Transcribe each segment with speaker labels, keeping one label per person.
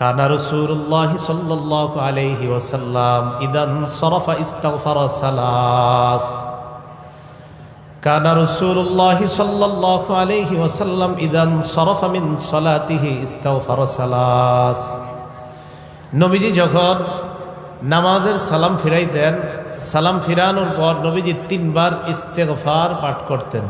Speaker 1: কানা রাসূলুল্লাহ সাল্লাল্লাহু আলাইহি ওয়াসাল্লাম ইদান সরাফা ইস্তাগফারা সালাস। কানা রাসূলুল্লাহ সাল্লাল্লাহু আলাইহি ওয়াসাল্লাম ইদান সরাফা মিন সালাতিহি ইস্তাগফারা সালাস। নবীজি যখন নামাজের সালাম ফিরাইতেন, সালাম ফিরানোর পর নবীজি 3 বার ইস্তেগফার পাঠ করতেন।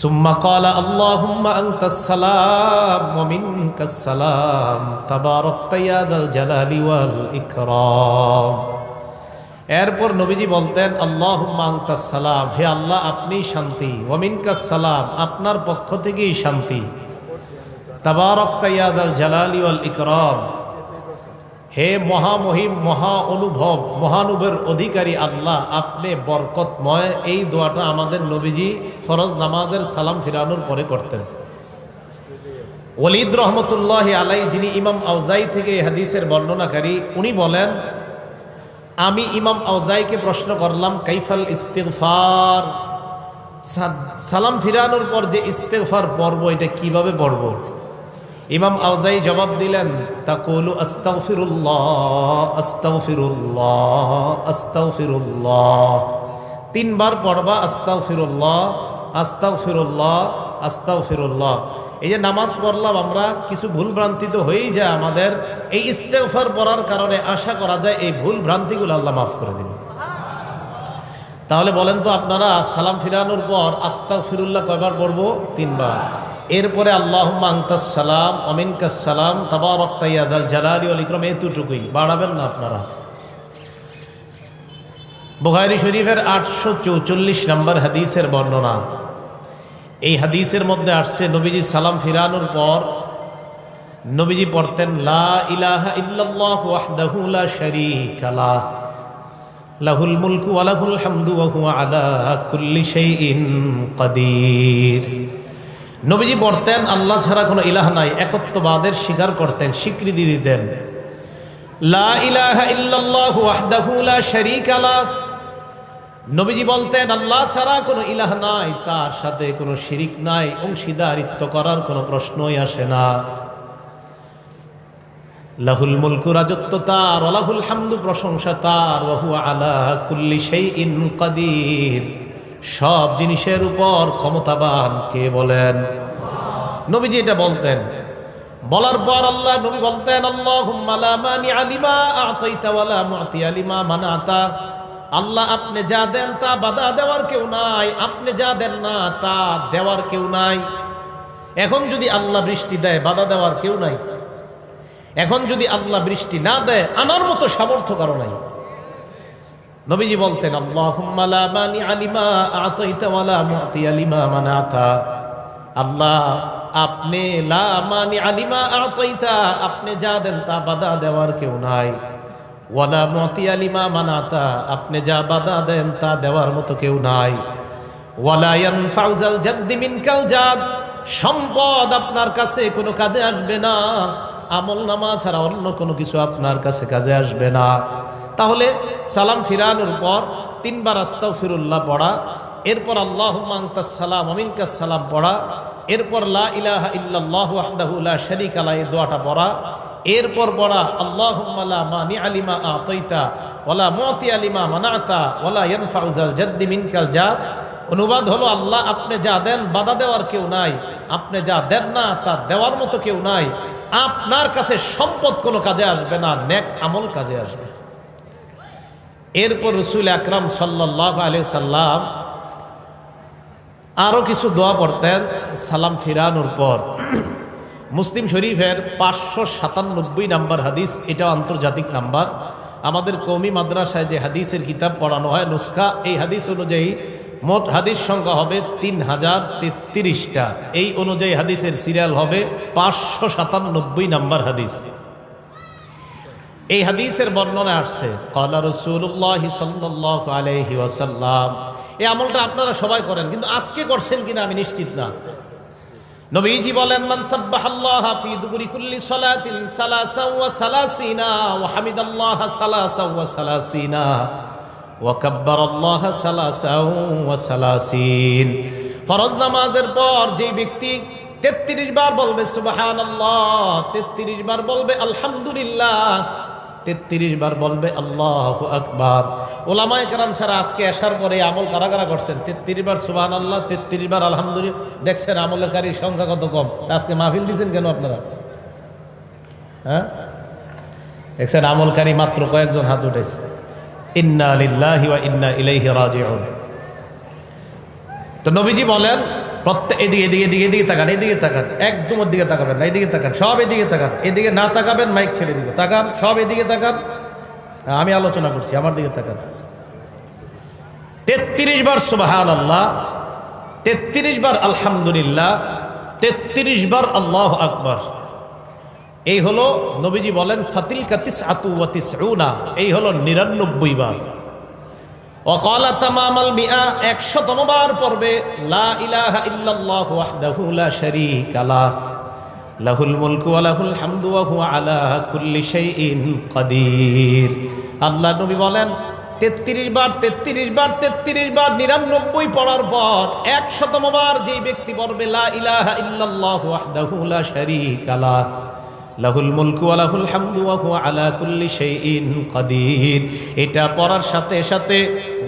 Speaker 1: সুম্মা ক্বালা আল্লাহুম্মা আনতাস সালাম ওয়া মিনকাস সালাম তাবারাকতা ইয়া যাল জালালি ওয়াল ইকরাম। এরপর নবীজি বলতেন আল্লাহুম্মা আনতাস সালাম, হে আল্লাহ আপনি শান্তি, ওয়া মিনকাস সালাম আপনার পক্ষ থেকেই শান্তি, তাবারাকতা ইয়া যাল জালালি ওয়াল ইকরাম, হে মহামহিম মহা অনুভব মহানুভবের অধিকারী আল্লাহ আপনি বরকতময়। এই দোয়াটা আমাদের নবীজি ফরজ নামাজের সালাম ফিরানোর পরে করতেন। ওয়ালিদ রহমতুল্লাহ আলাই, যিনি ইমাম আউজাই থেকে হাদিসের বর্ণনাকারী, উনি বলেন আমি ইমাম আউজাইকে প্রশ্ন করলাম কাইফাল ইস্তিগফার, সালাম ফিরানোর পর যে ইস্তিগফার পড়ব এটা কিভাবে পড়ব? ইমাম আউজাই জবাব দিলেন তাকুলু আস্তাগফিরুল্লাহ আস্তাগফিরুল্লাহ আস্তাগফিরুল্লাহ, 3 বার পড়বা আস্তাগফিরুল্লাহ আস্তাগফিরুল্লাহ আস্তাগফিরুল্লাহ। এই যে নামাজ পড়লাম আমরা, কিছু ভুল ভ্রান্তি তো হয়েই যায় আমাদের, এই ইস্তেগফার পড়ার কারণে আশা করা যায় এই ভুল ভ্রান্তিগুলো আল্লাহ মাফ করে দিবেন। তাহলে বলেন তো আপনারা সালাম ফিরানোর পর আস্তাগফিরুল্লাহ কয়বার পড়বো? 3 বার। এরপরে আল্লাহুম্মা আনতাস সালাম ওয়া মিনকাস সালাম তাবারাকতা ইয়া যাল জালালি ওয়াল ইকরাম, এতটুকুই, বাড়াবেন না আপনারা। বুখারী শরীফের 844 নম্বর হাদিসের বর্ণনা। এই হাদিসের মধ্যে আসছে নবীজি সালাম ফিরানোর পর নবীজি পড়তেন লা ইলাহা ইল্লাল্লাহু ওয়াহদাহু লা শারীকা লাহ লাহুল মুলকু ওয়া লাহুল হামদু ওয়া হুয়া আলা কুল্লি শাইইন কাদির। নবীজি পড়তেন আল্লাহ ছাড়া কোনো ইলাহ নাই, একত্ববাদের স্বীকার করতেন, স্বীকৃতি দিতেন। লা ইলাহা ইল্লাল্লাহু ওয়াহদাহু লা শারীকা লাহ, নবীজি বলতেন আল্লাহ ছাড়া কোনো ইলাহ নাই, তার সাথে কোনো শিরিক নাই, অংশীদারিত্ব করার কোনো প্রশ্নই আসে না। লাহুল মুলকু, রাজত্ব তার, ওয়া লাহুল হামদু, প্রশংসা তার, ওয়া হুয়া আলা কুল্লি শাইইন কাদির, সব জিনিসের উপর ক্ষমতাবান কে বলেন? নবীজি এটা বলতেন। বলার পর আল্লাহ নবী বলতেন আল্লাহুম্মা লা মানিআ লিমা আ'তাইতা ওয়া লা মু'তিয়া লিমা মানা'তা, আল্লাহ আপনি যা দেন তা বাধা দেওয়ার কেউ নাই, আপনি যা দেন না তা দেওয়ার কেউ নাই। এখন যদি আল্লাহ বৃষ্টি দেয় বাধা দেওয়ার কেউ নাই, এখন যদি আল্লাহ বৃষ্টি না দেয় আনার মতো সামর্থ্য কারো নাই। নবীজি বলতেন আল্লাহুম্মা লা মানিআ লিমা আ'তাইতা ওয়া লা মু'তিয়া লিমা মানা'তা, আল্লাহ আপনি লা মানিআ লিমা আ'তাইতা, আপনি যা দেন তা বাধা দেওয়ার কেউ নাই, ওয়া লা মু'তিয়া লিমা মানা'তা, আপনি যা বাধা দেন তা দেওয়ার মতো কেউ নাই। ওয়া লা ইয়ানফা'ু যাল জাদ্দি মিনকাল জাদ, সম্পদ আপনার কাছে কোনো কাজে আসবে না, আমল নামা ছাড়া অন্য কোনো কিছু আপনার কাছে কাজে আসবে না। তাহলে সালাম ফিরানোর পর 3 বার আস্তাগফিরুল্লাহ পড়া, এরপর আল্লাহুম্মা আনতাস সালাম ওয়া মিনকাস সালাম পড়া, এরপর লা ইলাহা ইল্লাল্লাহু ওয়াহদাহু লা শারীকা লাহু, এই দোয়াটা পড়া, এরপর পড়া আল্লাহুম্মা লা মানিআ লিমা আ'তাইতা ওয়া লা মু'তিয়া লিমা মানা'তা ওয়া লা ইয়ানফা'ু যাল জাদ্দি মিনকাল জাদ। অনুবাদ হলো আল্লাহ আপনি যা দেন বাধা দেওয়ার কেউ নাই, আপনি যা দেন না তা দেওয়ার মতো কেউ নাই, আপনার কাছে সম্পদ কোনো কাজে আসবে না, নেক আমল কাজে আসবে। এরপর রাসূল আকরাম সাল্লাল্লাহু আলাইহি সাল্লাম আরো কিছু দোয়া পড়তেন সালাম ফিরানোর পর। মুসলিম শরীফের 597 নম্বর হাদিস, এটা আন্তর্জাতিক নাম্বার। আমাদের কওমি মাদ্রাসায় যে হাদিসের কিতাব পড়ানো হয় নুসখা, এই হাদিস অনুযায়ী মোট হাদিস সংখ্যা হবে 3033টা। এই অনুযায়ী হাদিসের সিরিয়াল হবে 597 নম্বর হাদিস। এই হাদিসের বর্ণনা আসছে ক্বালা রাসূলুল্লাহ সাল্লাল্লাহু আলাইহি ওয়াসাল্লাম। এই আমলটা আপনারা সবাই করেন, কিন্তু আজকে করছেন কিনা আমি নিশ্চিত না। নবীজি বলেন মান সাব্বাহাল্লাহা ফি দুবুরি কুল্লি সালাতিন সালাসাও ওয়া সালাসিনা ওয়া হামিদাল্লাহা সালাসাও ওয়া সালাসিনা ওয়া কাব্বারাল্লাহা সালাসাও ওয়া সালাসিন। ফরজ নামাজের পর যে ব্যক্তি 33 বার বলবে সুবহানাল্লাহ, 33 বার বলবে আলহামদুলিল্লাহ, 33 বার বলবে আল্লাহু আকবার। ওলামায়ে কেরাম ছাড়া আজকে আসার পরে আমল কারা কারা করছেন? 33 বার সুবহানাল্লাহ, 33 বার আলহামদুলিল্লাহ। দেখছেন আমলকারীর সংখ্যা কত কম। আজকে মাহফিল দিয়েছেন কেন আপনারা? হ্যাঁ, দেখছেন আমলকারী মাত্র কয়েকজন হাত উঠেছে। ইন্না লিল্লাহি ওয়া ইন্না ইলাইহি রাজিউন। তো নবীজি বলেন প্রত্যেক এদিকে এদিকে এদিকে এদিকে তাকান, এদিকে তাকান, একদম ওর দিকে তাকাবেন না, এদিকে তাকান, সব এদিকে তাকান। এদিকে না তাকাবেন মাইক ছেড়ে দিব। তাকান, সব এদিকে তাকান। আমি আলোচনা করছি, আমার দিকে তাকান। 33 বার সুবহানাল্লাহ, 33 বার আলহামদুলিল্লাহ, 33 বার আল্লাহু আকবার। এই হলো নবীজি বলেন ফাতিলকা তিসআতু ওয়া তিসউনা, এই হলো 99 বার। ওয়াকালা তামামাল মিআ, 100তম বার পড়বে লা ইলাহা ইল্লাল্লাহু ওয়াহদাহু লা শারীকা লাহ, লাহুল মুলকু ওয়া লাহুল হামদু ওয়া হুয়া আলা কুল্লি শাইইন কাদির। আল্লাহ নবী বলেন 33 বার 33 বার 33 বার 99 পড়ার পর 100তম বার যেই ব্যক্তি পড়বে লা ইলাহা ইল্লাল্লাহু ওয়াহদাহু লা শারীকা লাহ, লাহুল মুলকু ওয়া লাহুল হামদু ওয়া হুয়া আলা কুল্লি শাইইন কাদির, এটা পড়ার সাথে সাথে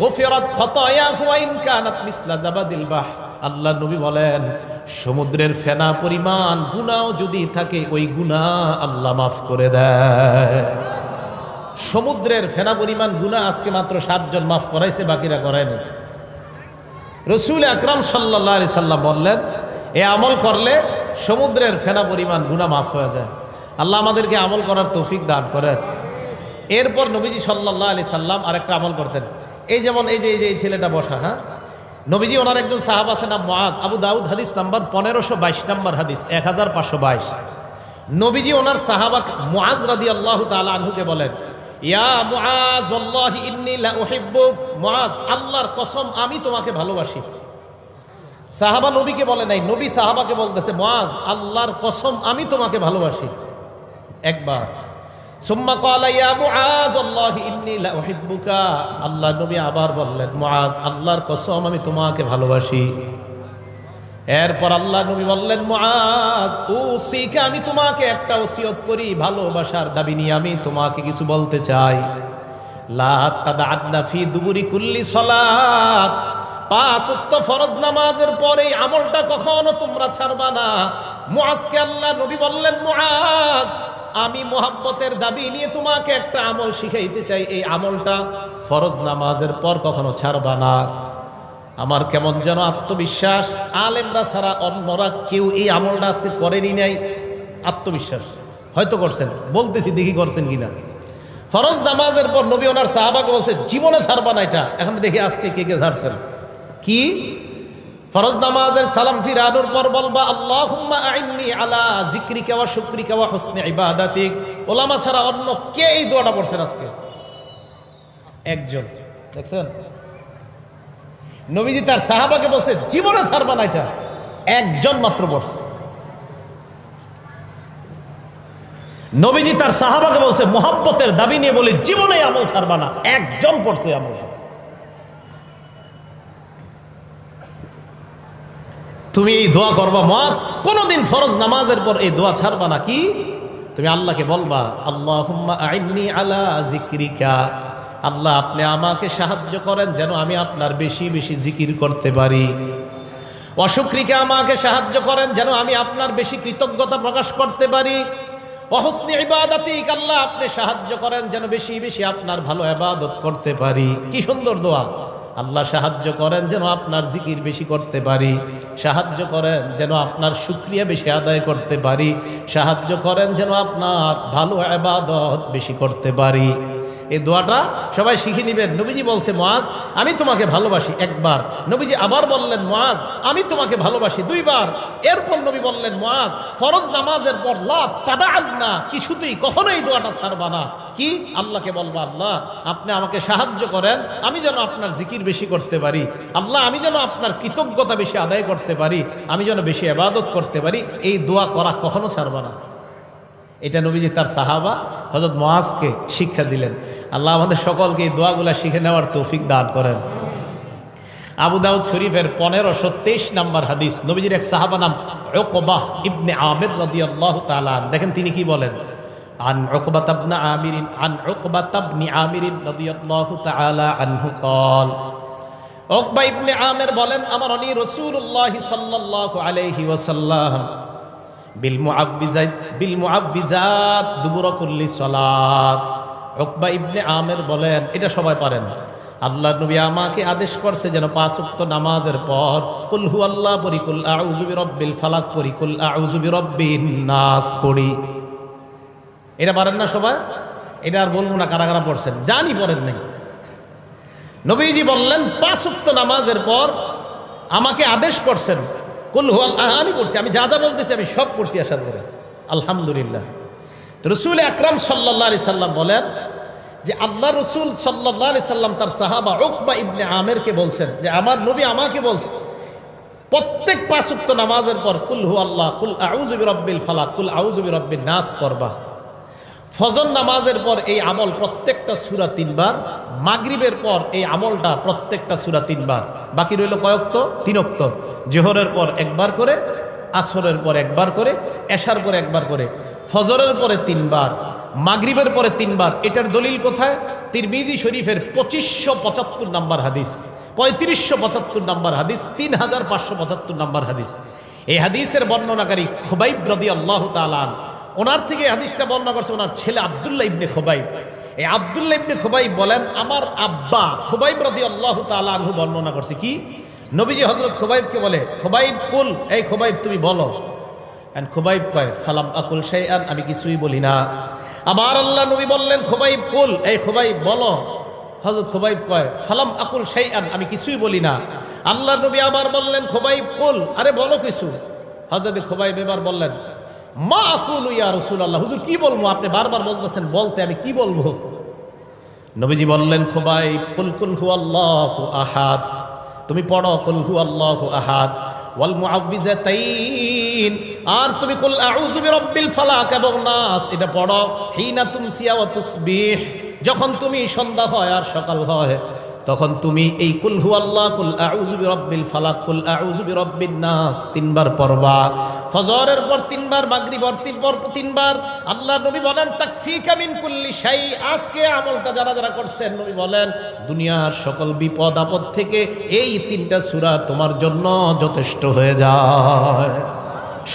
Speaker 1: গফিরাত খাতায়াহু ওয়া ইন কানাত মিসলা জাবাদিল বাহ। আল্লাহ নবী বলেন সমুদ্রের ফেনা পরিমাণ গুনাহ যদি থাকে ওই গুনাহ আল্লাহ মাফ করে দেয়। সমুদ্রের ফেনা পরিমাণ গুনাহ আজকে মাত্র 7 জন মাফ করাইছে, বাকিরা করায়নি। রাসূল আকরাম সাল্লাল্লাহু আলাইহি সাল্লাম বললেন এই আমল করলে সমুদ্রের ফেনা পরিমাণ গুনাহ মাফ হয়ে যায়। আল্লাহ আমাদেরকে আমল করার তৌফিক দান করেন। এরপর নবীজি সাল্লাল্লাহু আলাইহি সাল্লাম আরেকটা আমল করতেন। এই যেমন এই যে ছেলেটা বসা, হ্যাঁ, নবীজি ওনার একজন সাহাবা আছে নাম মুআজ, আবু দাউদ হাদিস নাম্বার 1522 নম্বর হাদিস, 1522। নবীজি ওনার সাহাবা মুআজ রাদিয়াল্লাহু তাআলা আনহুকে বলেন ইয়া মুআজ ওয়াল্লাহি ইন্নী লা উহিব্বুক, মুআজ আল্লাহর কসম আমি তোমাকে ভালোবাসি। সাহাবা নবীকে বলে নাই, নবী সাহাবাকে বলতেছে মুআজ আল্লাহর কসম আমি তোমাকে ভালোবাসি। একবার সুম্মা ক্বালা ইয়া মুআজ ওয়াল্লাহি ইন্নী লা উহিব্বুকা, আল্লাহ নবী আবার বললেন মুআজ আল্লাহর কসম আমি তোমাকে ভালোবাসি। এরপর আল্লাহ নবী বললেন মুআজ উসিকা, আমি তোমাকে একটা ওসিয়ত করি, ভালোবাসার দাবি নিয়ে আমি তোমাকে কিছু বলতে চাই। লা তাদআদনা ফি দুবুরি কুল্লি সালাত, 5 ওয়াক্ত ফরজ নামাজের পরে এই আমলটা কখনো তোমরা ছাড়বা না। মুআজকে আল্লাহ নবী বললেন মুআজ আমি মুহাব্বতের দাবি নিয়ে তোমাকে একটা আমল শিখাইতে চাই, এই আমলটা ফরজ নামাজের পর কখনো ছাড়বা না। আমার কেমন যেন আত্মবিশ্বাস, আলেমরা ছাড়া অন্যরা কেউ এই আমলটা আজকে করেনি নাই। আত্মবিশ্বাস হয়তো করছেন, বলতেছি দেখি করছেন কিনা। ফরজ নামাজের পর নবী ওনার সাহাবাকে বলছে জীবনে ছাড়বা না এটা। এখন দেখি আজকে কে কে ছাড়ছেন। কি ফরজ নামাজের সালাম ফিরানোর পর বলবা আল্লাহুম্মা আইন্নি আলা যিকরিকা ওয়া শুকরিকা ওয়া হুসনি ইবাদাতিক। ওলামা ছাড়া অন্য কে এই দোয়াটা পড়ছেন আজকে? একজন। দেখছেন নবীজি তার সাহাবাকে বলছে জীবনে ছাড়বা না এটা, একজন মাত্র পড়ছে। নবীজি তার সাহাবাকে বলছে মুহাব্বতের দাবি নিয়ে বলে জীবনে আমল ছাড়বা না, একজন পড়ছে আমল। তুমি এই দোয়া করবা মুআজ, কোনদিন ফরজ নামাজের পর এই দোয়া ছাড়বা না। কি তুমি আল্লাহকে বলবা আল্লাহুম্মা আইন্নি আলা যিকরিকা, আল্লাহ আপনি আমাকে সাহায্য করেন যেন আমি আপনার বেশি বেশি জিকির করতে পারি। ওয়া শুকরিকা, আমাকে সাহায্য করেন যেন আমি আপনার বেশি কৃতজ্ঞতা প্রকাশ করতে পারি। ওয়া হুসনি ইবাদাতিক, আল্লাহ আপনি সাহায্য করেন যেন বেশি বেশি আপনার ভালো ইবাদত করতে পারি। কি সুন্দর দোয়া। আল্লাহ সাহায্য করেন যেন আপনার জিকির বেশি করতে পারি, সাহায্য করেন যেন আপনার শুকরিয়া বেশি আদায় করতে পারি, সাহায্য করেন যেন আপনার ভালো ইবাদত বেশি করতে পারি। এই দোয়াটা সবাই শিখে নেবেন। নবীজি বলছে মুআজ আমি তোমাকে ভালোবাসি, একবার। নবীজি আবার বললেন মুআজ আমি তোমাকে ভালোবাসি, 2 বার। এরপর নবী বললেন মুআজ ফরজ নামাজের পর লা তাদআদনা, কিছুতেই কখনো এই দোয়াটা ছাড়বা না। কি আল্লাহকে বলবা আল্লাহ আপনি আমাকে সাহায্য করেন আমি যেন আপনার জিকির বেশি করতে পারি, আল্লাহ আমি যেন আপনার কৃতজ্ঞতা বেশি আদায় করতে পারি, আমি যেন বেশি ইবাদত করতে পারি। এই দোয়া করা কখনো ছাড়বা না। এটা নবীজি তার সাহাবা হযরত মুআজকে শিক্ষা দিলেন। আল্লাহ আমাদের সকলকে এই দোয়াগুলা শিখে নেওয়ার তৌফিক দান করেন। আবু দাউদ শরীফের 1523 নম্বর হাদিস, নবীজির এক সাহাবা নাম উকবাহ ইবনে আমির রাদিয়াল্লাহু তাআলা, দেখেন তিনি কি বলেন। عن عقبة بن عامر رضي الله تعالى عنه قال উকবা ইবনে আমির বলেন, আমারনি রাসূলুল্লাহ সাল্লাল্লাহু আলাইহি ওয়াসাল্লাম বিল মুআব্বিজাত দুবুর কুল্লি সালাত। উকবা ইবনে আমির বলেন, এটা সবাই পারেন, আল্লাহর নবী আমাকে আদেশ করছে যেন 5 ওয়াক্ত নামাজের পর কুল হুয়াল্লাহ পড়ি, কুল আউযু বিরাব্বিল ফালাক পড়ি, কুল আউযু বিরাব্বিন নাস পড়ি। এটা পারেন না সবাই? এটা আর বলবো না কারা কারা পড়ছেন, জানি পড়েন নাই। নবীজি বললেন 5 ওয়াক্ত নামাজের পর আমাকে আদেশ করছেন কুল হুয়াল্লাহ, আমি পড়ছি, আমি যা যা বলতেছি আমি সব পড়ছি আসার পরে, আলহামদুলিল্লাহ। তো রাসূল আকরাম সাল্লাল্লাহু আলাইহি সাল্লাম বলেন যে আল্লাহ রাসূল সাল্লাল্লাহু আলাইহি সাল্লাম তার সাহাবা উকবা ইবনে আমিরকে বলছেন যে আমার নবী আমাকে বলছে প্রত্যেক 5 ওয়াক্ত নামাজের পর কুল হুয়াল্লাহ, কুল আউযু বিরাব্বিল ফালাক, কুল আউযু বিরাব্বিন নাস পড়বা। ফজর নামাজের পর এই আমল প্রত্যেকটা সূরা 3 বার, মাগরিবের পর এই আমলটা প্রত্যেকটা সূরা 3 বার, বাকি রইল কয়ক্ত? 3 ওয়াক্ত। জোহরের পর একবার করে, আসরের পর একবার করে, এশার পর একবার করে, ফজরের পরে 3 বার, মাগরিবের পরে 3 বার। এটার দলিল কোথায়? তিরমিজি শরীফের 2575 নম্বর হাদিস, 3575 নম্বর হাদিস, 3575 নম্বর হাদিস। এই হাদিসের বর্ণনাকারী খুবাইব রাদিয়াল্লাহু তাআলা আনহু, ওনার থেকে হাদিসটা বর্ণনা করছে ওনার ছেলে আব্দুল্লাহ ইবনে খুবাইব। এই আব্দুল্লাহ ইবনে খুবাইব বলেন আমার আব্বা খুবাইব রাদিয়াল্লাহু তাআলা আনহু বর্ণনা করছে কি, নবীজি হযরত খুবাইবকে বলে, খুবাইব কুল, এই খুবাইব তুমি বলো। এন্ড খুবাইব কয় ফালাম আকুল শাইআন, আমি কিছুই বলি না। আবার আল্লাহ নবী বললেন খুবাইব কুল, এই খুবাইব বলো। হযরত খুবাইব কয় ফালাম আকুল শাইআন, আমি কিছুই বলি না। আল্লাহ নবী আবার বললেন খুবাইব কুল, আরে বলো কিছু। হযরত খুবাইব এবার বললেন মা আকুলু ইয়া রাসূলুল্লাহ, হুজুর কি বলবো, আপনি বারবার বলতেছেন বলতে, আমি কি বলবো। নবীজি বললেন খুবাইব কুল কুল হুয়াল্লাহু আহাদ, তুমি পড়ো কুল হুয়াল্লাহু আহাদ, ওয়াল মুআউযিজাতাইন, আর তুমি কুল আউযু বিরাব্বিল ফালাক এবং নাস এটা পড়ো। হিনা তুমসিয়া ওয়া তুসবিহ, যখন তুমি সন্ধ্যা হয় আর সকাল হয় তখন তুমি এই কুল হুয়াল্লাহ, কুল আউযু বিরাব্বিল ফালাক, কুল আউযু বিরাব্বিন নাস 3 বার পড়বা। ফজরের পর 3 বার, মাগরিবের পর 3 বার। আল্লাহ নবী বলেন তাকফিকা মিন কুল্লি শাই, আজকে আমলটা যারা যারা করছেন নবী বলেন দুনিয়ার সকল বিপদ আপদ থেকে এই 3টা সূরা তোমার জন্য যথেষ্ট হয়ে যায়।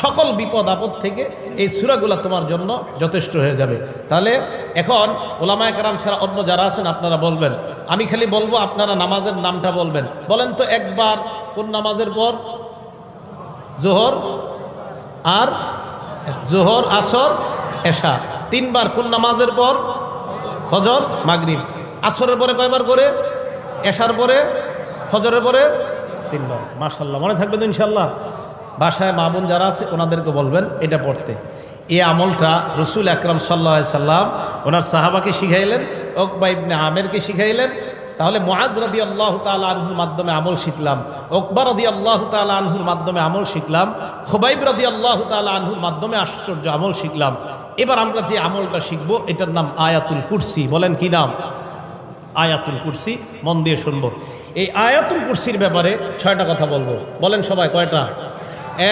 Speaker 1: সকল বিপদ আপদ থেকে এই সূরাগুলো তোমার জন্য যথেষ্ট হয়ে যাবে। তাহলে এখন ওলামায়ে কেরাম ছাড়া অন্য যারা আছেন আপনারা বলবেন, আমি খালি বলবো, আপনারা নামাজের নামটা বলবেন। বলেন তো একবার কোন নামাজের পর? জোহর আর জোহর, আসর, এশা। 3 বার কোন নামাজের পর? ফজর, মাগরিব। আসরের পরে কয়বার করে? এশার পরে, ফজরের পরে 3 বার। মাশাআল্লাহ, মনে থাকবে তো ইনশাআল্লাহ। বাসায় মা বোন যারা আছে ওনাদেরকে বলবেন এটা পড়তে। এই আমলটা রাসূল আকরাম সাল্লাল্লাহু আলাইহি সাল্লাম ওনার সাহাবাকে শিখাইলেন, উকবা ইবনে আমিরকে শিখাইলেন। তাহলে মুআজ রাদিয়াল্লাহু তাআলা আনহুর মাধ্যমে আমল শিখলাম, উকবা রাদিয়াল্লাহু তাআলা আনহুর মাধ্যমে আমল শিখলাম, খুবাইব রাদিয়াল্লাহু তাআলা আনহুর মাধ্যমে আশ্চর্য আমল শিখলাম। এবার আমরা যে আমলটা শিখবো এটার নাম আয়াতুল কুরসি। বলেন কি নাম? আয়াতুল কুরসি। মন দিয়ে শুনবো। এই আয়াতুল কুরসির ব্যাপারে 6টা কথা বলবো। বলেন সবাই কয়টা?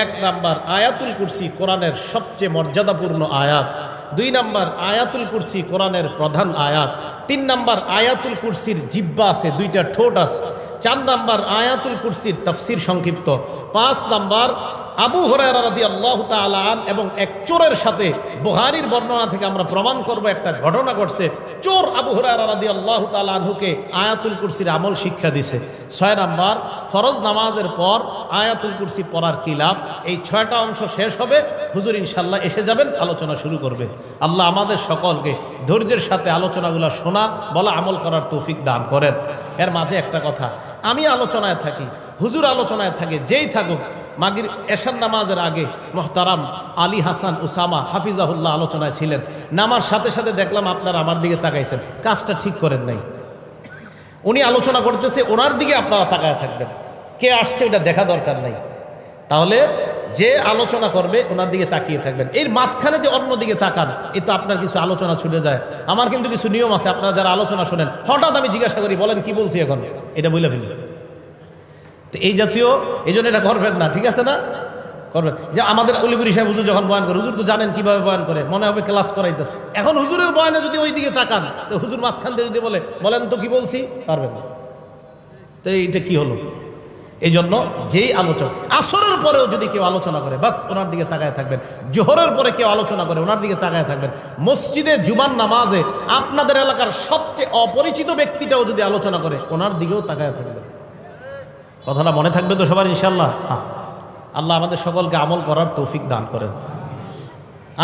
Speaker 1: 1 নাম্বার, আয়াতুল কুরসি কোরআনের সবচেয়ে মর্যাদাপূর্ণ আয়াত। 2 নাম্বার, আয়াতুল কুরসি কোরআনের প্রধান আয়াত। 3 নাম্বার, আয়াতুল কুরসির জিহ্বা আছে, 2টা ঠোঁট আছে। 4 নাম্বার, আয়াতুল কুরসির তাফসীর সংক্ষিপ্ত। 5 নাম্বার, আবু হুরায়রা রাদিয়াল্লাহু তাআলা আন এবং এক চোরের সাথে বুখারীর বর্ণনা থেকে আমরা প্রমাণ করব একটা ঘটনা ঘটছে। চোর আবু হুরায়রা রাদিয়াল্লাহু তাআলা আনহুকে আয়াতুল কুরসির আমল শিক্ষা দিয়েছে। 6 নাম্বার, ফরজ নামাজের পর আয়াতুল কুরসি পড়ার কি লাভ। এই 6টা অংশ শেষ হবে, হুজুর ইনশাআল্লাহ এসে যাবেন, আলোচনা শুরু করবে। আল্লাহ আমাদের সকলকে ধৈর্যের সাথে আলোচনাগুলো শোনা, বলা, আমল করার তৌফিক দান করেন। এর মাঝে একটা কথা, আমি আলোচনায় থাকি, হুজুর আলোচনায় থাকে, যেই থাকুক, মাগরিব এশার নামাজের আগে মুহতারাম আলী হাসান উসামা হাফিজাহুল্লাহ আলোচনায় ছিলেন। নামার সাথে সাথে দেখলাম আপনারা আমার দিকে তাকাইছেন, কাজটা ঠিক করেন নাই। উনি আলোচনা করতেছে, ওনার দিকে আপনারা তাকায় থাকবেন। কে আসছে এটা দেখা দরকার নাই। তাহলে যে আলোচনা করবে ওনার দিকে তাকিয়ে থাকবেন। এর মাঝখানে যে অন্য দিকে তাকান, এ তো আপনার কিছু আলোচনা ছুটে যায়। আমার কিন্তু কিছু নিয়ম আছে, আপনারা যারা আলোচনা শোনেন, হঠাৎ আমি জিজ্ঞাসা করি বলেন কি বলছি এখন, এটা বলে ফেলি। তো এই জাতীয়, এই জন্য এটা করবেন না, ঠিক আছে না? করবেন যে আমাদের অলিপুরি সাহেব হুজুর যখন বয়ান করে, হুজুর তো জানেন কিভাবে বয়ান করে, মনে হবে ক্লাস করাইতেছে। এখন হুজুরের বয়ানে যদি ওই দিকে তাকান, তো হুজুর মাঝখান দিয়ে যদি বলেন তো কি বলছি, পারবেন না। তো এইটা কি হলো? এই জন্য যেই আলোচনা, আসরের পরেও যদি কেউ আলোচনা করে, বাস ওনার দিকে তাকায় থাকবেন। জোহরের পরে কেউ আলোচনা করে, ওনার দিকে তাকায় থাকবেন। মসজিদে জুমার নামাজে আপনাদের এলাকার সবচেয়ে অপরিচিত ব্যক্তিটাও যদি আলোচনা করে, ওনার দিকেও তাকায় থাকবেন। কথাটা মনে থাকবে তো সবার ইনশাআল্লাহ? হ্যাঁ, আল্লাহ আমাদের সকলকে আমল করার তৌফিক দান করেন।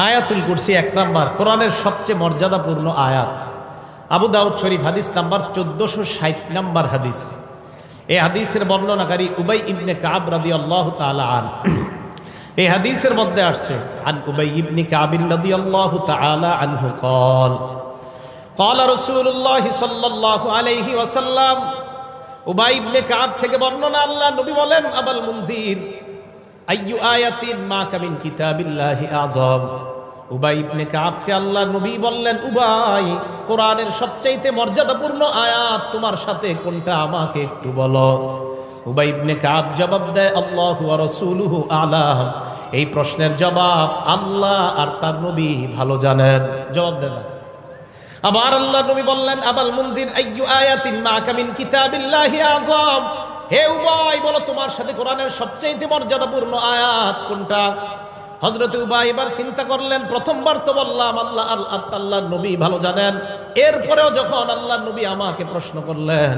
Speaker 1: আয়াতুল কুরসি 1 নাম্বার, কোরআনের সবচেয়ে মর্যাদাপূর্ণ আয়াত। আবু দাউদ শরীফ হাদিস নাম্বার 1460 নাম্বার হাদিস। এই হাদিসের বর্ণনাকারী উবাই ইবনে কাব রাদিয়াল্লাহু তাআলা আন। এই হাদিসের মধ্যে আসছে, আন উবাই ইবনে কাব রাদিয়াল্লাহু তাআলা আনহু قال قال رسول الله صلى الله عليه وسلم। উবাই ইবনে কাব থেকে বর্ণনা, আল্লাহ নবী বলেন, আবাল মুনজির আইয়ু আয়াতিন মা কামিন কিতাবিল্লাহি আযম। উবাই ইবনে কাবকে আল্লাহ নবী বললেন, উবাই, কোরআনের সবচাইতে মর্যাদাপূর্ণ আয়াত তোমার সাথে কোনটা আমাকে একটু বলো। উবাই ইবনে কাব জবাব দেয়, আল্লাহু ওয়া রাসূলুহু আ'লাম। এই প্রশ্নের জবাব আল্লাহ আর তার নবী ভালো জানেন। জবাব দেন না। আবার আল্লাহ নবী বললেন, আবাল মুনজির আইয়ু আয়াতিন মা কামিন কিতাবিল্লাহি আযম। হে উবাই, বলো তোমার সাথে কোরআনের সবচাইতে মর্যাদাপূর্ণ আয়াত কোনটা? হযরত উবাই এবার চিন্তা করলেন, প্রথমবার তো বললাম আল্লাহর নবী ভালো জানেন। এরপরেও যখন আল্লাহর নবী আমাকে প্রশ্ন করলেন,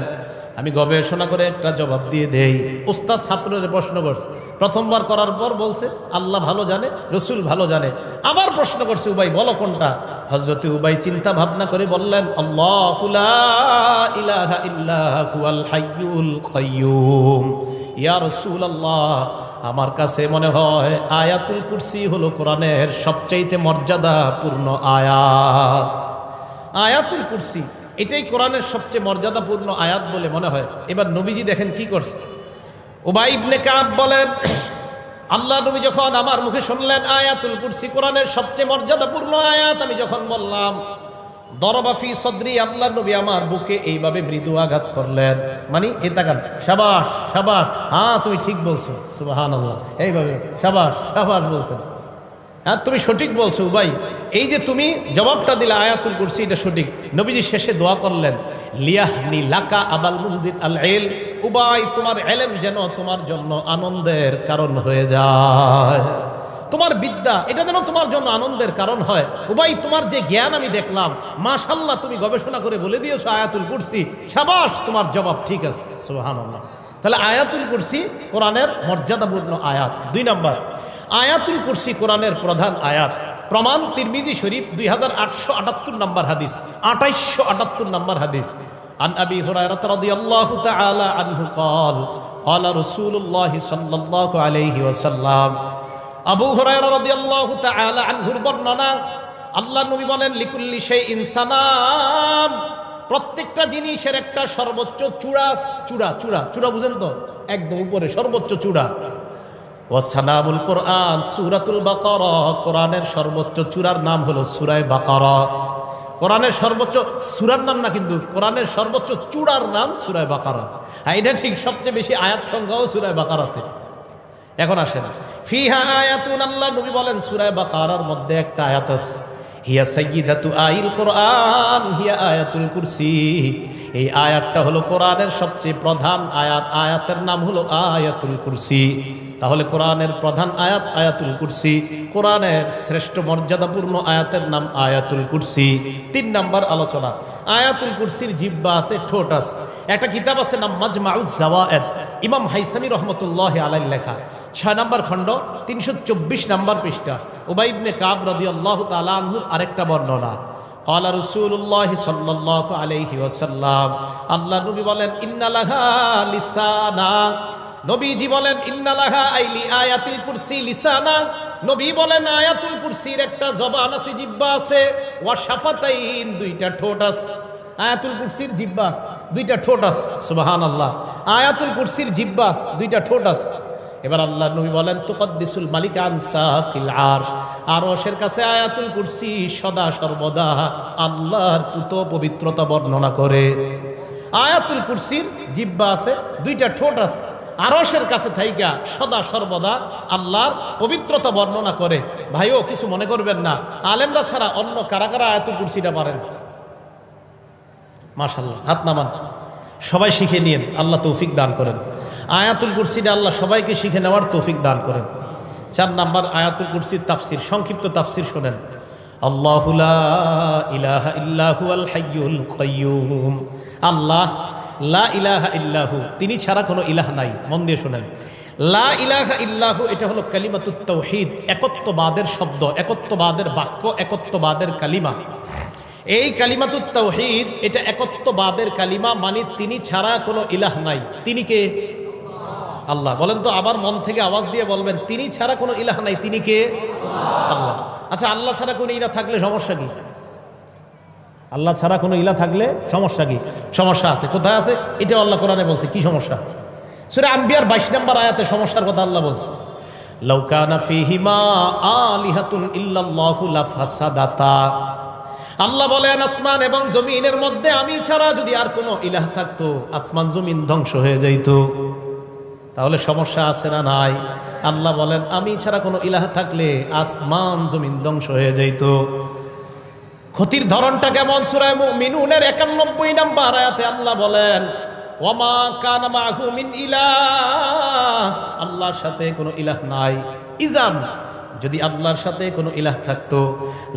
Speaker 1: আমি গবেষণা করে একটা জবাব দিয়ে দেই। উস্তাদ ছাত্রের প্রশ্ন করছে, প্রথমবার করার পর বলছে আল্লাহ ভালো জানে, রসুল ভালো জানে। আবার প্রশ্ন করছে, উবাই বলো কোনটা? হযরত উবাই চিন্তা ভাবনা করে বললেন, আল্লাহু লা ইলাহা ইল্লা হুয়াল হাইয়ুল কাইয়্যুম। ইয়া রাসূলুল্লাহ, আমার কাছে মনে হয় আয়াতুল কুরসি হলো কোরআনের সবচাইতে মর্যাদাপূর্ণ আয়াত। আয়াতুল কুরসি এটাই কোরআনের সবচেয়ে মর্যাদাপূর্ণ আয়াত বলে মনে হয়। এবার নবীজি দেখেন কি করছে। উবাই ইবনে কাব বলেন, আল্লাহ নবী যখন আমার মুখে শুনলেন আয়াতুল কুরসি কোরআনের সবচেয়ে মর্যাদাপূর্ণ আয়াত, আমি যখন বললাম, দরবাফি সদরি, আল্লাহ নবী আমার বুকে এইভাবে মৃদু আঘাত করলেন। মানে এ তাকান, শাবাশ শাবাশ, হ্যাঁ তুমি ঠিক বলছো, সুবহানাল্লাহ, এইভাবে শাবাশ শাবাশ বলছেন। হ্যাঁ তুমি সঠিক বলছো উবাই, এই যে তুমি জবাবটা দিলে আয়াতুল কুরসি এটা সঠিক। নবীজি শেষে দোয়া করলেন, লিয়াহনি লাকা আবাল মুনজির আল ইলম। উবাই, তোমার ইলম যেন তোমার জন্য আনন্দের কারণ হয়ে যায়। তোমার বিদ্যা এটা যেন তোমার জন্য আনন্দের কারণ হয়। উবাই, তোমার যে জ্ঞান আমি দেখলাম, মাশাআল্লাহ, তুমি গবেষণা করে বলে দিয়েছো আয়াতুল কুরসি, শাবাশ, তোমার জবাব ঠিক আছে, সুবহানাল্লাহ। তাহলে আয়াতুল কুরসি কোরআনের মর্যাদাপূর্ণ আয়াত। 2 নাম্বার, আয়াতুল কুরসি কোরআনের প্রধান আয়াত। প্রমাণ তিরমিজি শরীফ 2878 নম্বর হাদিস, 2878 নম্বর হাদিস। আন আবি হুরায়রা রাদিয়াল্লাহু তাআলা আনহু قال قال رسول الله صلى الله عليه وسلم। আবু হুরায়রা রাদিয়াল্লাহু তাআলা আনহুর বর্ণনা, আল্লাহ নবী বলেন, লিকুল্লি শাইইন সানাম। প্রত্যেকটা জিনিসের একটা সর্বোচ্চ চূড়া, চূড়া চূড়া চূড়া বুঝেন তো, একদম উপরে সর্বোচ্চ চূড়া। ওয়াসানামুল কোরআন সূরাতুল বাকারা, কোরআনের সর্বোচ্চ চূড়ার নাম হলো সূরা বাকারা। কোরআনের সর্বোচ্চ সূরার নাম না, কিন্তু কোরআনের সর্বোচ্চ চূড়ার নাম সূরা বাকারা। হ্যাঁ, এটা ঠিক, সবচেয়ে বেশি আয়াত সংখ্যাও সূরা বাকারাতে। এখন আসেন, ফিহা আয়াতুন, আল্লাহ নবী বলেন সূরা বাকারার মধ্যে একটা আয়াত আছে, হিয়া সাইয়্যিদাতু আইল কোরআন হিয়া আয়াতুল কুরসি। এই আয়াতটা হলো কোরআনের সবচেয়ে প্রধান আয়াত, আয়াতের নাম হলো আয়াতুল কুরসি। তাহলে কোরআনের প্রধান আয়াত আয়াতুল কুরসি, কোরআনের শ্রেষ্ঠ মর্যাদাপূর্ণ আয়াতের নাম আয়াতুল কুরসি। 3 নাম্বার আলোচনা, আয়াতুল কুরসির জিহ্বা আছে, ঠোঁট আছে। একটা কিতাব আছে নাম মাজমাউজ জাওয়ায়েদ, ইমাম হাইসামি রহমতুল্লাহি আলাইহি লেখা, 6 নম্বর খণ্ড 324 নম্বর পৃষ্ঠা। উবাই ইবনে কাব রাদিয়াল্লাহু তাআলা আনহু আরেকটা বর্ণনা, ক্বালা রাসূলুল্লাহ সাল্লাল্লাহু আলাইহি ওয়াসাল্লাম, আল্লাহ নবী বলেন, ইন্না লাহা লিসানা। নবীজি বলেন, ইন্না লাহা আইলি আয়াতুল কুরসি লিসানা। নবী বলেন, আয়াতুল কুরসির একটা জবান আছে, জিহ্বা আছে, ওয়া শাফাতাইন, 2টা ঠোঁট আছে। আয়াতুল কুরসির জিহ্বা আছে, 2টা ঠোঁট আছে, সুবহানাল্লাহ। আয়াতুল কুরসির জিহ্বা আছে, 2টা ঠোঁট আছে। এবার আল্লাহ নবী বলেন, তুকদ্দিসুল মালিক আন সাকিল আরশ, আরশের কাছে আয়াতুল কুরসি সদা সর্বদা আল্লাহর পুত পবিত্রতা বর্ণনা করে। আয়াতুল কুরসির জিহ্বা আছে, 2টা ঠোঁট আছে। আরশের কাছে থাইকা সদা সর্বদা আল্লাহর পবিত্রতা বর্ণনা করে। ভাইও কিছু মনে করবেন না, আলেমরা ছাড়া অন্য কারা কারা আয়াতুল কুরসিটা পারেন? মাশাআল্লাহ, হাত নামান। সবাই শিখে নিন, আল্লাহ তৌফিক দান করেন। আয়াতুল কুরসিটা আল্লাহ সবাইকে শিখে নেওয়ার তৌফিক দান করেন। 4 নাম্বার আয়াতুল কুরসির তাফসির, সংক্ষিপ্ত তাফসির শোনেন। আল্লাহু লা ইলাহা ইল্লা হুয়াল হাইয়ুল কাইয়্যুম। আল্লাহ লা ইলাহা ইল্লাহু, তিনি ছাড়া কোনো ইলাহ নাই। মন দিয়ে শোনেন, লা ইলাহা ইল্লাহু এটা হলো কালিমাতুত তাওহীদ, একত্ববাদের শব্দ, একত্ববাদের বাক্য, একত্ববাদের কালিমা। এই কালিমাতুত তাওহীদ এটা একত্ববাদের কালিমা, মানে তিনি ছাড়া কোনো ইলাহ নাই। তিনি কে? আল্লাহ। বলেন তো আবার মন থেকে আওয়াজ দিয়ে বলবেন, তিনি ছাড়া কোনো ইলাহ নাই, তিনি কে? আল্লাহ। আচ্ছা, আল্লাহ ছাড়া কোনো ইলাহ থাকলে সমস্যা কি? আল্লাহ ছাড়া কোনো ইলাহ থাকলে সমস্যা কি? সমস্যা আছে। কোথায় আছে? এটা আল্লাহ কোরআনে বলছে। কি সমস্যা? সূরা আম্বিয়ার 22 নম্বর আয়াতে সমস্যার কথা আল্লাহ বলছে। লাউ কানা ফীহিমা আলিহাতুন ইল্লাল্লাহু লাফাসাদাতা। আল্লাহ বলেন, আসমান এবং জমিনের মধ্যে আমি ছাড়া যদি আর কোনো ইলাহ থাকতো, আসমান জমিন ধ্বংস হয়ে যাইত। তাহলে সমস্যা আছে না নাই? আল্লাহ বলেন, আমি ছাড়া কোনো ইলাহ থাকলে আসমান জমিন ধ্বংস হয়ে যাইত। ক্ষতির ধরনটা কেমন? সূরা মুমিনুনের 91 নম্বর আয়াতে আল্লাহ বলেন, ওয়ামা কানা মাহু মিন ইলাহ, আল্লাহর সাথে কোনো ইলাহ নাই। ইজাম, যদি আল্লাহর সাথে কোনো ইলাহ থাকতো,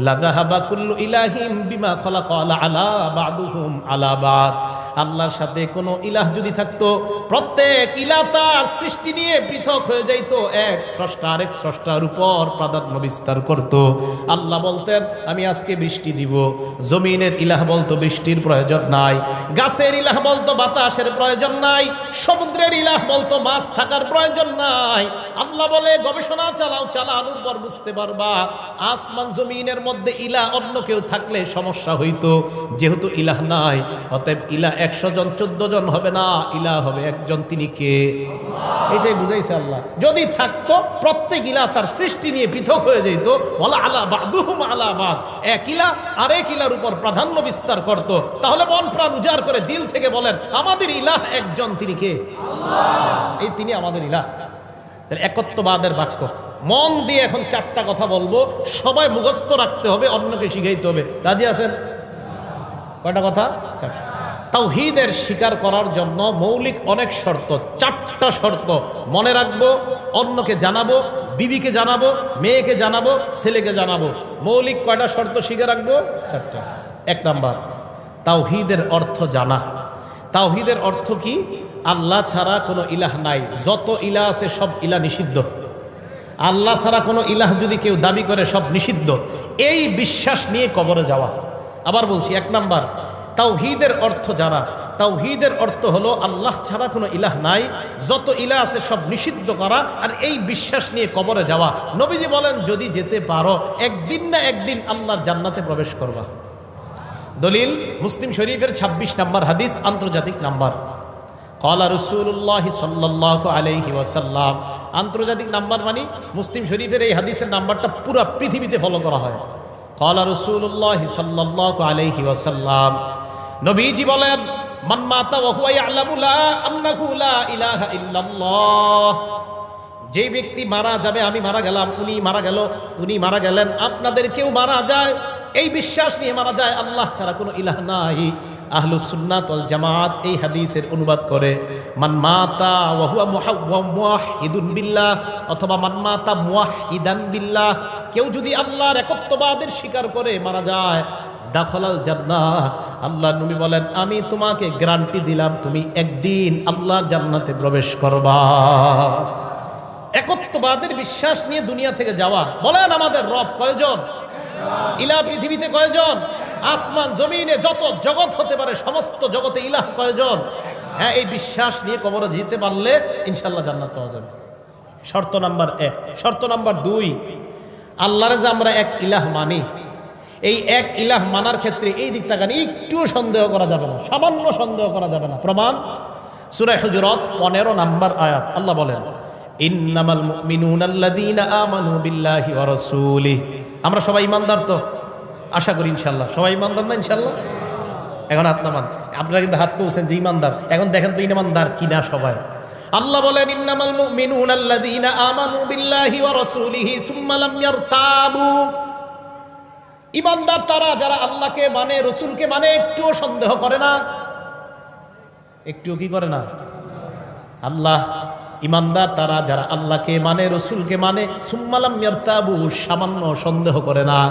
Speaker 1: লাযাহাবা কুল্লু ইলাহিম বিমা খালাকা আলা বা'দুহুম আলা বা'দ। আল্লাহর সাথে কোনো ইলাহ যদি থাকতো, প্রত্যেক ইলাহ তার সৃষ্টি নিয়ে পৃথক হয়ে যাইত, এক স্রষ্টা আরেক স্রষ্টার উপর প্রাধান্য বিস্তার করত। আল্লাহ বলতেন, আমি আজকে বৃষ্টি দিব। জমিনের ইলাহ বলতো বৃষ্টির প্রয়োজন নাই, গাছের ইলাহ বলতো বাতাসের প্রয়োজন নাই, সমুদ্রের ইলাহ বলতো মাছ থাকার প্রয়োজন নাই। আল্লাহ বলে, গবেষণা চালাও, চালানোর পর বুঝতে পারবা আসমান জমিনের মধ্যে ইলাহ অন্য কেউ থাকলে সমস্যা হইতো। যেহেতু ইলাহ নাই, অতএব ইলাহ 100 জন 14 জন হবে না, ইলাহ হবে একজন, তিনি কে? এটাই বুঝাইছে আল্লাহ। যদি থাকতো, প্রত্যেক ইলাহ তার সৃষ্টি নিয়ে পৃথক হয়ে যেত। ওয়ালা আলা বা'দুহুম আলা বা'দ, এক ইলাহ আরেক ইলাহর উপর প্রাধান্য বিস্তার করত। তাহলে মন প্রাণ উজাড় করে দিল থেকে বলেন, আমাদের ইলাহ একজন, তিনি কে? আল্লাহ। এই তিনি আমাদের ইলাহ। একত্ববাদের বাক্য। মন দিয়ে এখন 4টা কথা বলবো, সবাই মুখস্থ রাখতে হবে, অন্যকে শিখাইতে হবে। রাজি আছেন? কয়টা কথা? 4। তাওহীদের স্বীকার করার জন্য মৌলিক অনেক শর্ত, 4টা শর্ত মনে রাখবো, অন্যকে জানাবো, বিবিকে জানাবো, মেয়েকে জানাবো, ছেলেকে জানাবো। মৌলিক কয়টা শর্ত শিখে রাখবো? 4টা। 1 নাম্বার, তাওহীদের অর্থ জানা। তাওহীদের অর্থ কি? আল্লাহ ছাড়া কোনো ইলাহ নাই, যত ইলাহ আছে সব ইলাহ নিষিদ্ধ। আল্লাহ ছাড়া কোনো ইলাহ যদি কেউ দাবি করে, সব নিষিদ্ধ। এই বিশ্বাস নিয়ে কবরে যাওয়া। আবার বলছি, 1 নাম্বার, তাওহীদের অর্থ জানা। তাওহীদের অর্থ হলো আল্লাহ ছাড়া কোনো ইলাহ নাই, যত ইলাহ আছে সব নিষিদ্ধ করা, আর এই বিশ্বাস নিয়ে কবরে যাওয়া। নবীজি বলেন, যদি যেতে পারো, একদিন না একদিন আল্লাহর জান্নাতে প্রবেশ করবা। দলিল মুসলিম শরীফের 26 নম্বর হাদিস, আন্তর্জাতিক নাম্বার। ক্বালা রাসূলুল্লাহ সাল্লাল্লাহু আলাইহি ওয়াসাল্লাম। আন্তর্জাতিক নাম্বার মানে মুসলিম শরীফের এই হাদিসের নাম্বারটা পুরো পৃথিবীতে ফলো করা হয়। ক্বালা রাসূলুল্লাহ সাল্লাল্লাহু আলাইহি ওয়াসাল্লাম, নবীজি বলেন, মান মাতা ওয়া হুয়া ইয়ালামু লা আন্নাহু লা ইলাহা ইল্লাল্লাহ। যে ব্যক্তি মারা যাবে, আমি মারা গেলাম, উনি মারা গেল, উনি মারা গেলেন, আপনাদের কেউ মারা যায়, এই বিশ্বাস নিয়ে মারা যায় আল্লাহ ছাড়া কোনো ইলাহ নাই। আহলুস সুন্নাত ওয়াল জামাত এই হাদিসের অনুবাদ করে, মান মাতা ওয়া হুয়া মুওয়াহহিদুন বিল্লাহ, অথবা মান মাতা মুওয়াহহিদান বিল্লাহ। কেউ যদি আল্লাহর একত্ববাদের স্বীকার করে মারা যায়, দাখালাল জান্নাহ। আল্লাহর নবী বলেন, আমি তোমাকে গ্যারান্টি দিলাম, তুমি একদিন আল্লাহর জান্নাতে প্রবেশ করবা। একত্ববাদের বিশ্বাস নিয়ে দুনিয়া থেকে যাওয়া। বলেন, আমাদের রব কয়জন? ইলাহ পৃথিবীতে কয়জন? আসমান জমিনে যত জগৎ হতে পারে, সমস্ত জগতে ইলাহ কয়জন? হ্যাঁ, এই বিশ্বাস নিয়ে কবরে যেতে পারলে ইনশাআল্লাহ জান্নাত পাওয়া যাবে। শর্ত নাম্বার 1। শর্ত নাম্বার 2, আল্লাহরে যে আমরা এক ইলাহ মানি, এই এক ইলাহ মানার ক্ষেত্রে এই দিক তাকান, একটুও সন্দেহ করা যাবে না, সামান্য সন্দেহ করা যাবে না। প্রমাণ সূরা হুজুরাত 15 নম্বর আয়াত। আল্লাহ বলেন, ইন্নামাল মুমিনুনা আল্লাযীনা আমানু বিল্লাহি ওয়া রাসূলিহি। আমরা সবাই ইমানদার তো? আশা করি ইনশাআল্লাহ সবাই ইমানদার না? ইনশাআল্লাহ। এখন হাত নামান। আপনারা কিন্তু হাত তুলছেন যে ইমানদার, এখন দেখেন তো ইমানদার কিনা সবাই। আল্লাহ বলেন ইন্নামাল মুমিনুনা আল্লাযীনা আমানু বিল্লাহি ওয়া রাসূলিহি সুম্মা লাম ইয়ারতাবু। ঈমানদার তারা যারা আল্লাহকে মানে, রাসূলকে মানে, একটুও সন্দেহ করে না। একটুও কি করে না? আল্লাহ ঈমানদার তারা যারা আল্লাহকে মানে, রাসূলকে মানে, সুম্মা লাম ইয়ারতাবু, সামান্য সন্দেহ করে না।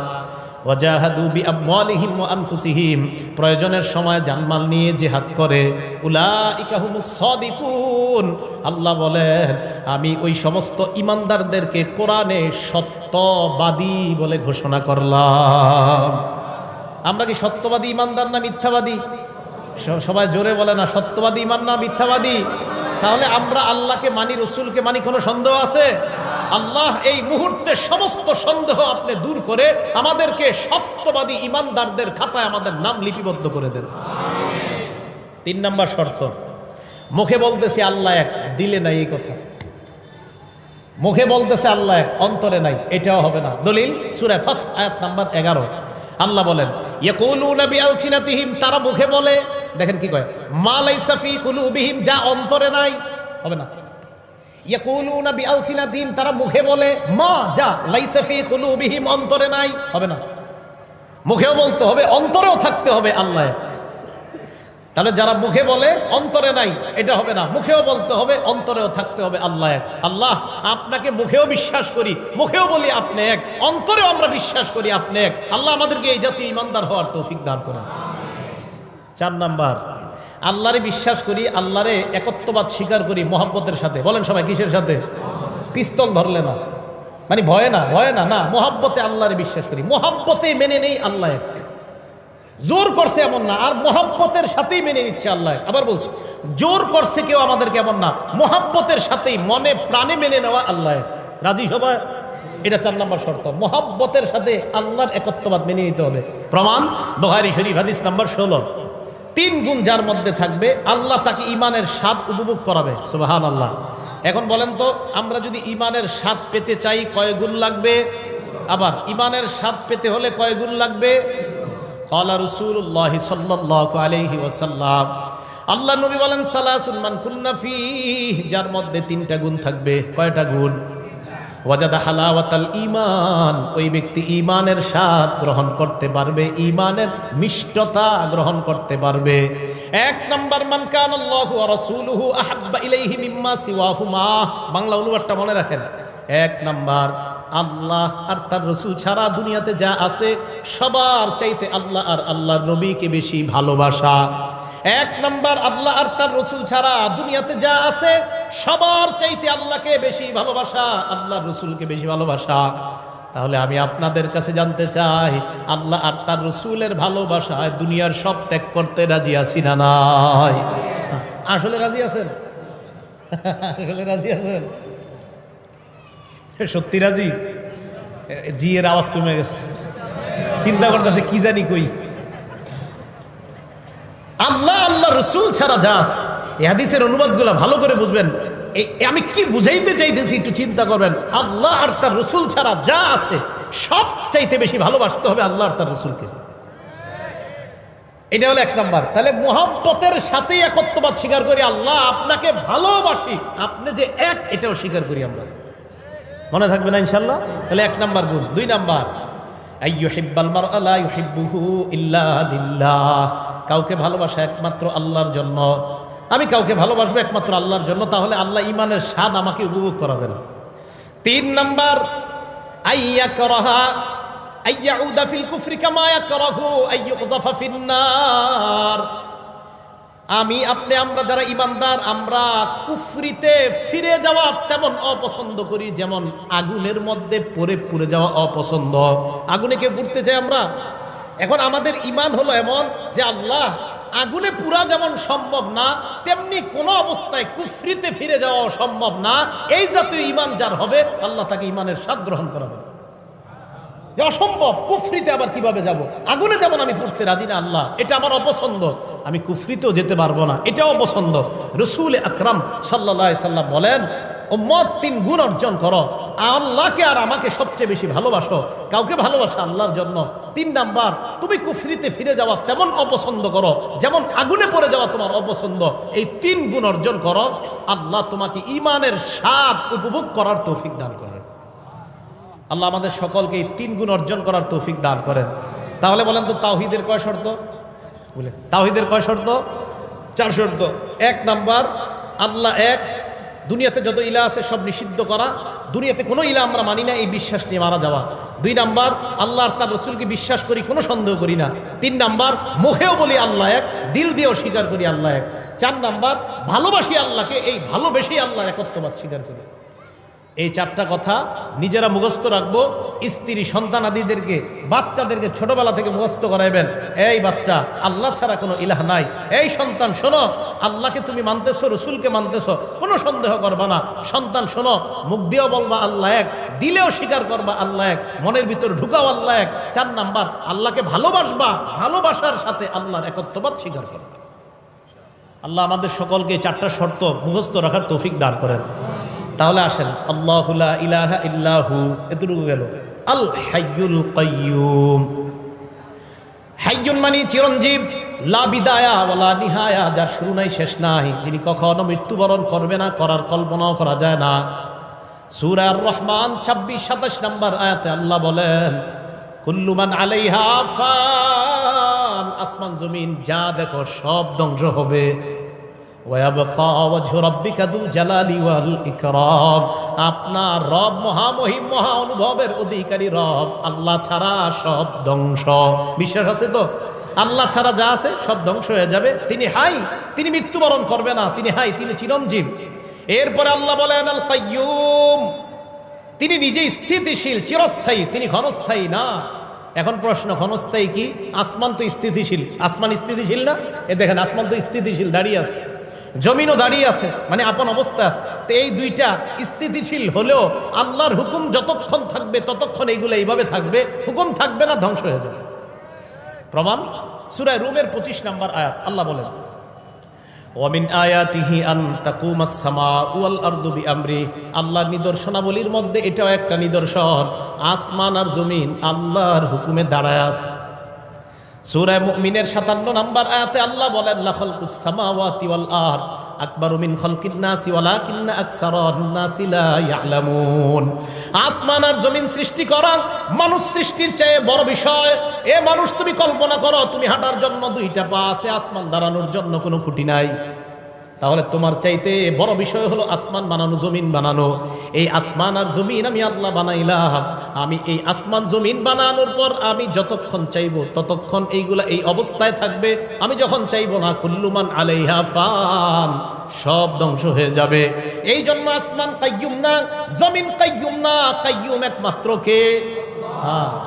Speaker 1: ওয়াজাহাদু বিআমওয়ালিহিম ওয়া আনফুসিহিম, প্রয়োজনের সময় জানমাল নিয়ে জিহাদ করে। উলাইকা হুমুস সাদিকুন, আল্লাহ বলেন আমি ওই সমস্ত ঈমানদারদেরকে কোরআনে সত্যবাদী বলে ঘোষণা করলাম। আমরা কি সত্যবাদী ঈমানদার না মিথ্যাবাদী? সবাই জোরে বলে না, সত্যবাদী ঈমান না মিথ্যাবাদী? তাহলে আমরা আল্লাহকে মানি, রাসূলকে মানি, কোনো সন্দেহ আছে? আল্লাহ এই মুহূর্তে সমস্ত সন্দেহ আপনি দূর করে আমাদেরকে সত্যবাদী ঈমানদারদের খাতায় আমাদের নাম লিপিবদ্ধ করে দেন। 3 নম্বর শর্ত, মুখে বলতেছি আল্লাহ এক, দিলে নাই এই কথা। মুখে বলতেছে আল্লাহ এক, অন্তরে নাই, এটাও হবে না। দলিল সূরা ফাত আয়াত নাম্বার 11। আল্লাহ বলেন ইয়াকুলুনা বিআলসিনাতিহিম, তারা মুখে বলে, দেখেন কি কয়, মা লাইসা ফি কুলুবিহিম, যা অন্তরে নাই, হবে না। ইয়াকুলুনা বিআলসিনাতিহিম, তারা মুখে বলে, মা যা লাইসা ফি কুলুবিহিম, অন্তরে নাই, হবে না। মুখেও বলতে হবে, অন্তরেও থাকতে হবে আল্লাহ এক। তাহলে যারা মুখে বলে অন্তরে নাই, এটা হবে না। মুখেও বলতে হবে, অন্তরেও থাকতে হবে আল্লাহ এক। আল্লাহ আপনাকে মুখেও বিশ্বাস করি, মুখেও বলি আপনি এক, অন্তরেও আমরা বিশ্বাস করি আপনি এক। আল্লাহ আমাদেরকে এই জাতীয় ঈমানদার হওয়ার তৌফিক দান করুন। 4 নাম্বার, আল্লাহরে বিশ্বাস করি, আল্লাহরে একত্ববাদ স্বীকার করি মহব্বতের সাথে। বলেন সবাই, কিসের সাথে? পিস্তল ধরলে না, মানে ভয়ে না, ভয়ে না, না, মহব্বতে আল্লাহরে বিশ্বাস করি, মহব্বতে মেনে নেই আল্লাহ এক। জোর করছে এমন না, আর মহব্বতের সাথেই মেনে নিচ্ছে আল্লাহ। আবার বলছি, জোর করছে কেউ আমাদেরকে এমন না, মহব্বতের সাথেই মনে প্রাণে মেনে নেওয়া আল্লাহ। রাজি সবাই? এটা 4 নম্বর শর্ত, মহব্বতের সাথে আল্লাহর একত্ববাদ মেনে নিতে হবে। প্রমাণ বুখারী শরীফ হাদিস নাম্বার 16। 3 গুণ যার মধ্যে থাকবে আল্লাহ তাকে ঈমানের স্বাদ উপভোগ করাবে। সুবহানাল্লাহ। এখন বলেন তো, আমরা যদি ঈমানের স্বাদ পেতে চাই কয় গুণ লাগবে? আবার ঈমানের স্বাদ পেতে হলে কয় গুণ লাগবে? ক্বালা রাসূলুল্লাহ সাল্লাল্লাহু আলাইহি ওয়াসাল্লাম, আল্লাহ নবী বলেন সালাসুন মান কুন্না ফীহি, যার মধ্যে 3টা গুণ থাকবে। কয়টা গুণ? ওয়াজাদা হালাওয়াতাল ঈমান, ওই ব্যক্তি ঈমানের স্বাদ গ্রহণ করতে পারবে, ঈমানের মিষ্টতা গ্রহণ করতে পারবে। 1 নাম্বার, মান কানাল্লাহু ওয়া রাসূলুহু আহাব্বা ইলাইহি মিম্মা সিওয়াহুমা। বাংলা অনুবাদটা মনে রাখেন। 1 নাম্বার, আল্লাহ আর তার রাসূল ছাড়া দুনিয়াতে যা আছে সবার চাইতে আল্লাহ আর আল্লাহর নবীকে বেশি ভালোবাসা। 1 নাম্বার, আল্লাহ আর তার রাসূল ছাড়া দুনিয়াতে যা আছে সবার চাইতে আল্লাহকে বেশি ভালোবাসা, আল্লাহর রাসূলকে বেশি ভালোবাসা। তাহলে আমি আপনাদের কাছে জানতে চাই, আল্লাহ আর তার রাসূলের ভালোবাসায় দুনিয়ার সব ত্যাগ করতে রাজি আছি না নাই? আসলে রাজি আছেন? আসলে রাজি আছেন? সত্যি রাজি? জি এর আওয়াজ কমে গেছে, চিন্তা করতেছে কি জানি কই। আল্লাহ আল্লাহ রসুল ছাড়া যাস, এই হাদিসের অনুবাদগুলো ভালো করে বুঝবেন। আমি কি বুঝাইতে চাইতেছি একটু চিন্তা করবেন। আল্লাহ আর তার রসুল ছাড়া যা আছে সব চাইতে বেশি ভালোবাসতে হবে আল্লাহ আর তার রসুলকে। এটা হলো 1 নাম্বার। তাহলে মুহাব্বতের সাথেই একত্ববাদ স্বীকার করি, আল্লাহ আপনাকে ভালোবাসি, আপনি যে এক, এটাও স্বীকার করি আমরা। মনে থাকবে না ইনশাআল্লাহ? তাহলে 1 নাম্বার গুণ। 2 নাম্বার, আইয়ুহিব্বাল মারআ লা ইউহিব্বুহু ইল্লা লিল্লাহ, কাউকে ভালোবাসা একমাত্র আল্লাহর জন্য। আমি কাউকে ভালোবাসবো একমাত্র আল্লাহর জন্য, তাহলে আল্লাহ ঈমানের স্বাদ আমাকে উপভোগ করাবেন। 3 নাম্বার, আইয়াকরাহা আইয়াউদা ফিল কুফরি কামা ইয়াকরাহু আইয়ুকযাফা ফিন্নার। আমি আপনি আমরা যারা ঈমানদার, আমরা কুফরিতে ফিরে যাওয়া তেমন অপছন্দ করি যেমন আগুনের মধ্যে পুড়ে যাওয়া অপছন্দ। আগুনে কে পুড়তে চাই আমরা? এখন আমাদের ঈমান হলো এমন যে আল্লাহ আগুনে পুরা যেমন সম্ভব না, তেমনি কোনো অবস্থায় কুফরিতে ফিরে যাওয়া সম্ভব না। এই জাতীয় ঈমান যার হবে, আল্লাহ তাকে ঈমানের স্বাদ গ্রহণ করাবে। যে অসম্ভব, কুফরিতে আবার কিভাবে যাব? আগুনে যেমন আমি পড়তে রাজি না আল্লাহ, এটা আমার অপছন্দ, আমি কুফরিতেও যেতে পারবো না, এটাও অপছন্দ। রাসূল আকরাম সাল্লাল্লাহু আলাইহি সাল্লাম বলেন, উম্মত 3 গুণ অর্জন করো, আল্লাহকে আর আমাকে সবচেয়ে বেশি ভালোবাসো, কাউকে ভালোবাসো আল্লাহর জন্য। 3 নাম্বার, তুমি কুফরিতে ফিরে যাওয়া তেমন অপছন্দ করো যেমন আগুনে পড়ে যাওয়া তোমার অপছন্দ। এই 3 গুণ অর্জন করো, আল্লাহ তোমাকে ঈমানের স্বাদ উপভোগ করার তৌফিক দান করেন। আল্লাহ আমাদের সকলকে এই 3 গুণ অর্জন করার তৌফিক দান করেন। তাহলে বলেন তো তাওহীদের কয় শর্ত? বলে তাওহীদের কয় শর্ত? 4 শর্ত। 1 নাম্বার, আল্লাহ এক, দুনিয়াতে যত ইলাহ আছে সব নিষিদ্ধ করা, দুনিয়াতে কোনো ইলাহ আমরা মানি না, এই বিশ্বাস নিয়ে মারা যাওয়া। 2 নাম্বার, আল্লাহ আর তার রাসূলকে বিশ্বাস করি, কোনো সন্দেহ করি না। 3 নাম্বার, মুখেও বলি আল্লাহ এক, দিল দিয়েও স্বীকার করি আল্লাহ এক। 4 নাম্বার, ভালোবাসি আল্লাহকে, এই ভালোবেসেই আল্লাহর একত্ববাদ স্বীকার করি। এই 4টা কথা নিজেরা মুখস্থ রাখবো, স্ত্রী সন্তান আদিদেরকে, বাচ্চাদেরকে ছোটবেলা থেকে মুখস্থ করাইবেন। এই বাচ্চা, আল্লাহ ছাড়া কোনো ইলাহ নাই। এই সন্তান শোনো, আল্লাহকে তুমি মানতেছো, রসুলকে মানতেছো, কোনো সন্দেহ করবা না। সন্তান শোনো, মুখ দিয়েও বলবা আল্লাহ এক, দিলেও স্বীকার করবা আল্লাহ এক, মনের ভিতর ঢুকাও আল্লাহ এক। 4 নাম্বার, আল্লাহকে ভালোবাসবা, ভালোবাসার সাথে আল্লাহর একত্ববাদ স্বীকার করবা। আল্লাহ আমাদের সকলকে 4টা শর্ত মুখস্থ রাখার তৌফিক দান করেন। তাহলে আসেন, আল্লাহু লা ইলাহা ইল্লাহু, এতটুকু গেল। আল হাইয়ুল কাইয়ুম, হাইয়ুন মানে চিরঞ্জীব, লা বিদায়া ওয়ালা নিহায়া, যার শুরু নাই শেষ নাই, যিনি কখনো মৃত্যুবরণ করবে না, করার কল্পনাও করা যায় না। সূরা আর-রহমান 26-27 নম্বর আয়াতে আল্লাহ বলেন, কুল্লু মান আলাইহা ফান, আসমান জমিন যা দেখো সব ধ্বংস হবে। ওয়ায়াবকা ওয়াজহু রাব্বিকা যুল জালালি ওয়াল ইকরাম, আপনার রব মহামহিম, মহা অনুভবের অধিকারী রব, আল্লাহ ছাড়া সব ধ্বংস। বিশ্বাস আছে তো? আল্লাহ ছাড়া যা আছে সব ধ্বংস হয়ে যাবে। তিনি হাই, তিনি মৃত্যুবরণ করবে না, তিনি হাই, তিনি চিরঞ্জীব। এরপরে আল্লাহ বলেন আল কাইয়ুম, তিনি নিজেই স্থিতিশীল, চিরস্থায়ী, তিনি ক্ষণস্থায়ী না। এখন প্রশ্ন, ক্ষণস্থায়ী কি? আসমান তো স্থিতিশীল, আসমান স্থিতিশীল না? এ দেখেন, আসমান তো স্থিতিশীল, দাঁড়িয়ে আছে, জমিনও দাঁড়িয়ে আছে, মানে আপন অবস্থায় আছে। তো এই 2টা স্থিতিশীল হলেও আল্লাহর হুকুম যতক্ষণ থাকবে ততক্ষণ এইগুলো এইভাবে থাকবে, হুকুম থাকবে না, ধ্বংস হয়ে যাবে। প্রমাণ সূরা রুমের 25 নম্বর আয়াত, আল্লাহ বলেন, ওয়া মিন আয়াতিহি আন তাকুমাস সামাউ ওয়াল আরদু বিআমরি, আল্লাহর নিদর্শনাবলীর মধ্যে এটাও একটা নিদর্শন, আসমান আর জমিন আল্লাহর হুকুমে দাঁড়ায় আছে। সূরা মুমিনের 57 নম্বর আয়াতে আল্লাহ বলেন, লা খালকুস সামাওয়াতি ওয়াল আরদ আকবারু মিন খালকিন নাসি ওয়ালাকিন্না আকসারান নাসি লা ইয়ালামুন, আসমান আর জমিন সৃষ্টি করা মানুষ সৃষ্টির চেয়ে বড় বিষয়। এ মানুষ, তুমি কল্পনা করো, তুমি হাঁটার জন্য 2টা পা আছে, আসমান দাঁড়ানোর জন্য কোনো খুঁটি নাই। তাহলে তোমার চাইতে বড় বিষয় হলো আসমান বানানো, জমিন বানানো। এই আসমান আর জমিন আমি আল্লাহ বানাইলাম। আমি এই আসমান জমিন বানানোর পর আমি যতক্ষণ চাইবো ততক্ষণ এইগুলা এই অবস্থায় থাকবে। আমি যখন চাইবো না, কুল্লু মান আলাইহা ফান, সব ধ্বংস হয়ে যাবে। এই জন্য আসমান কাইয়ুম না, জমিন কাইয়ুম না, কাইয়ুম একমাত্র কে?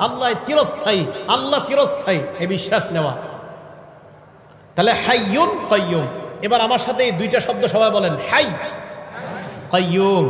Speaker 1: আল্লাহ চিরস্থায়ী, আল্লাহ চিরস্থায়ী, এই বিশ্বাস নেওয়া। তাহলে হাইয়ুন কাইয়ুম। এবার আমার সাথে এই 2টা শব্দ সবাই বলেন, হাই কাইয়ুম।